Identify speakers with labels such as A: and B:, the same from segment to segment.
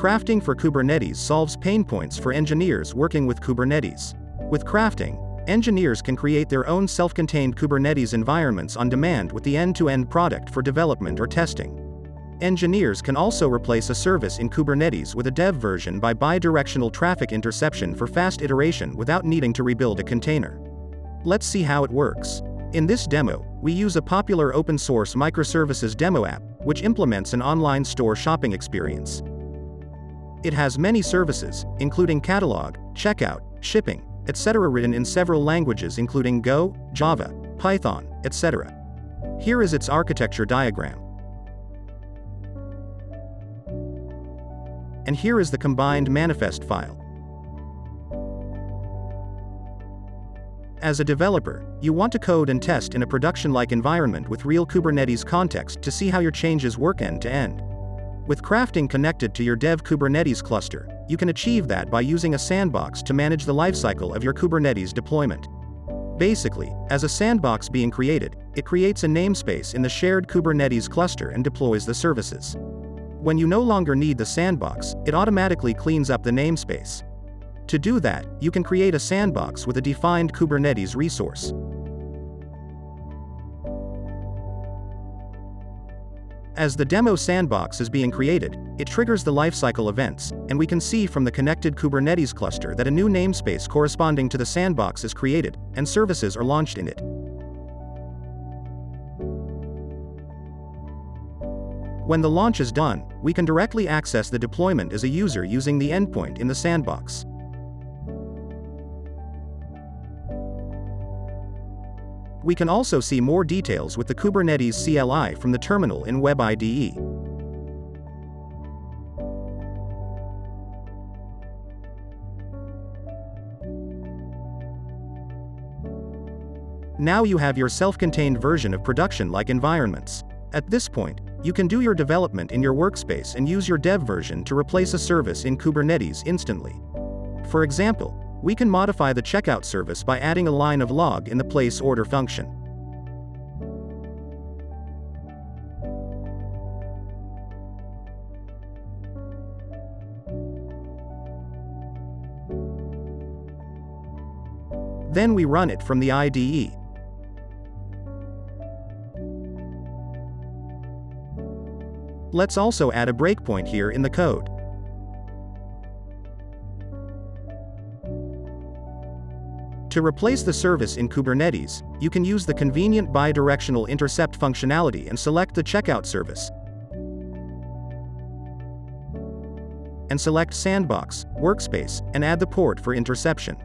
A: Crafting for Kubernetes solves pain points for engineers working with Kubernetes. With crafting, engineers can create their own self-contained Kubernetes environments on demand with the end-to-end product for development or testing. Engineers can also replace a service in Kubernetes with a dev version by bidirectional traffic interception for fast iteration without needing to rebuild a container. Let's see how it works. In this demo, we use a popular open-source microservices demo app, which implements an online store shopping experience. It has many services, including catalog, checkout, shipping, etc., written in several languages including Go, Java, Python, etc. Here is its architecture diagram. And here is the combined manifest file. As a developer, you want to code and test in a production-like environment with real Kubernetes context to see how your changes work end-to-end. With crafting connected to your dev Kubernetes cluster, you can achieve that by using a sandbox to manage the lifecycle of your Kubernetes deployment. Basically, as a sandbox being created, it creates a namespace in the shared Kubernetes cluster and deploys the services. When you no longer need the sandbox, it automatically cleans up the namespace. To do that, you can create a sandbox with a defined Kubernetes resource. As the demo sandbox is being created, it triggers the lifecycle events, and we can see from the connected Kubernetes cluster that a new namespace corresponding to the sandbox is created, and services are launched in it. When the launch is done, we can directly access the deployment as a user using the endpoint in the sandbox. We can also see more details with the Kubernetes CLI from the terminal in Web IDE. Now you have your self-contained version of production-like environments. At this point, you can do your development in your workspace and use your dev version to replace a service in Kubernetes instantly. For example, we can modify the checkout service by adding a line of log in the place order function. Then we run it from the IDE. Let's also add a breakpoint here in the code. To replace the service in Kubernetes, you can use the convenient bidirectional intercept functionality and select the checkout service. And select Sandbox, Workspace, and add the port for interception.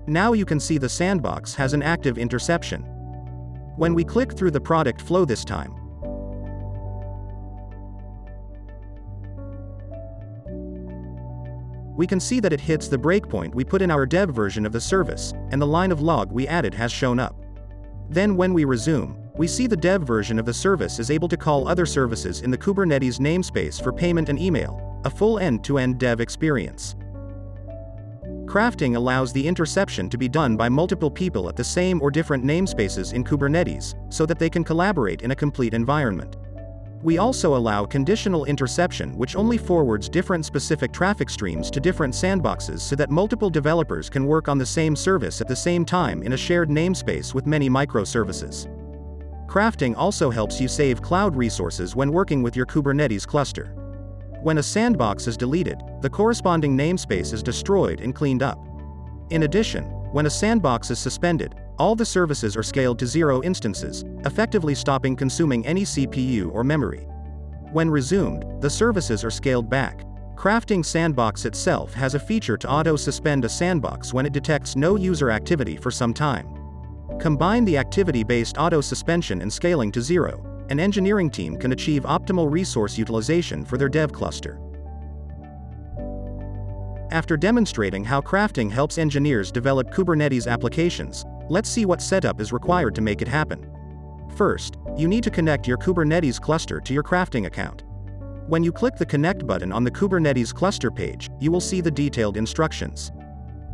A: Now you can see the sandbox has an active interception. When we click through the product flow this time, we can see that it hits the breakpoint we put in our dev version of the service, and the line of log we added has shown up. Then when we resume, we see the dev version of the service is able to call other services in the Kubernetes namespace for payment and email, a full end-to-end dev experience. Crafting allows the interception to be done by multiple people at the same or different namespaces in Kubernetes, so that they can collaborate in a complete environment. We also allow conditional interception, which only forwards different specific traffic streams to different sandboxes so that multiple developers can work on the same service at the same time in a shared namespace with many microservices. Crafting also helps you save cloud resources when working with your Kubernetes cluster. When a sandbox is deleted, the corresponding namespace is destroyed and cleaned up. In addition, when a sandbox is suspended, all the services are scaled to 0 instances, effectively stopping consuming any CPU or memory. When resumed, the services are scaled back. Crafting Sandbox itself has a feature to auto-suspend a sandbox when it detects no user activity for some time. Combine the activity-based auto-suspension and scaling to 0, an engineering team can achieve optimal resource utilization for their dev cluster. After demonstrating how crafting helps engineers develop Kubernetes applications, let's see what setup is required to make it happen. First, you need to connect your Kubernetes cluster to your crafting account. When you click the Connect button on the Kubernetes cluster page, you will see the detailed instructions.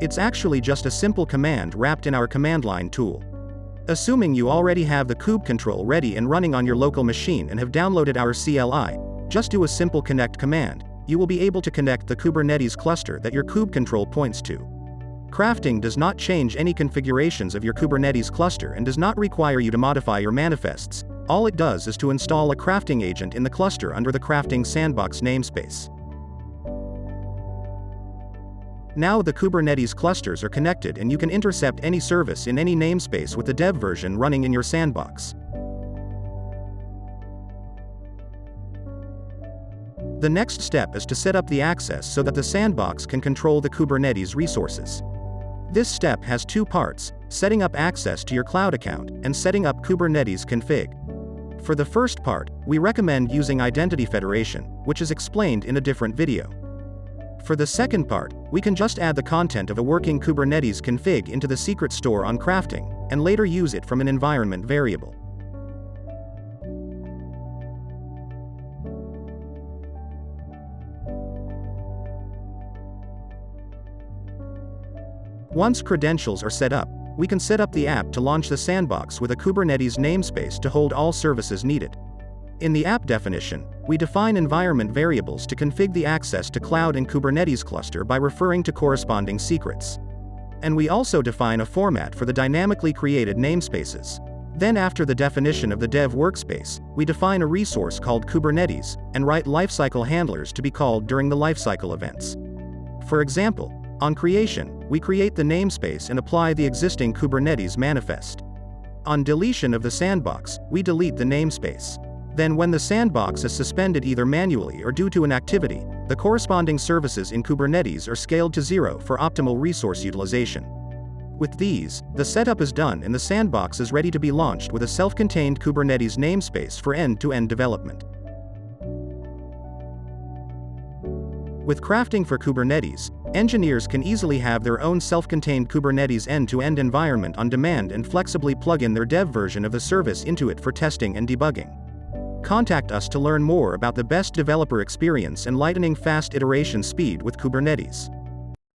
A: It's actually just a simple command wrapped in our command line tool. Assuming you already have the kube control ready and running on your local machine and have downloaded our CLI, just do a simple connect command, you will be able to connect the Kubernetes cluster that your kube control points to. Crafting does not change any configurations of your Kubernetes cluster and does not require you to modify your manifests. All it does is to install a crafting agent in the cluster under the crafting sandbox namespace. Now the Kubernetes clusters are connected and you can intercept any service in any namespace with the dev version running in your sandbox. The next step is to set up the access so that the sandbox can control the Kubernetes resources. This step has two parts: setting up access to your cloud account and setting up Kubernetes config. For the first part, we recommend using Identity Federation, which is explained in a different video. For the second part, we can just add the content of a working Kubernetes config into the secret store on crafting, and later use it from an environment variable. Once credentials are set up, we can set up the app to launch the sandbox with a Kubernetes namespace to hold all services needed. In the app definition, we define environment variables to config the access to cloud and Kubernetes cluster by referring to corresponding secrets. And we also define a format for the dynamically created namespaces. Then after the definition of the dev workspace, we define a resource called Kubernetes, and write lifecycle handlers to be called during the lifecycle events. For example, on creation, we create the namespace and apply the existing Kubernetes manifest. On deletion of the sandbox, we delete the namespace. Then when the sandbox is suspended either manually or due to an activity, the corresponding services in Kubernetes are scaled to 0 for optimal resource utilization. With these, the setup is done and the sandbox is ready to be launched with a self-contained Kubernetes namespace for end-to-end development. With crafting for Kubernetes, engineers can easily have their own self-contained Kubernetes end-to-end environment on demand and flexibly plug in their dev version of the service into it for testing and debugging. Contact us to learn more about the best developer experience and lightning-fast iteration speed with Kubernetes.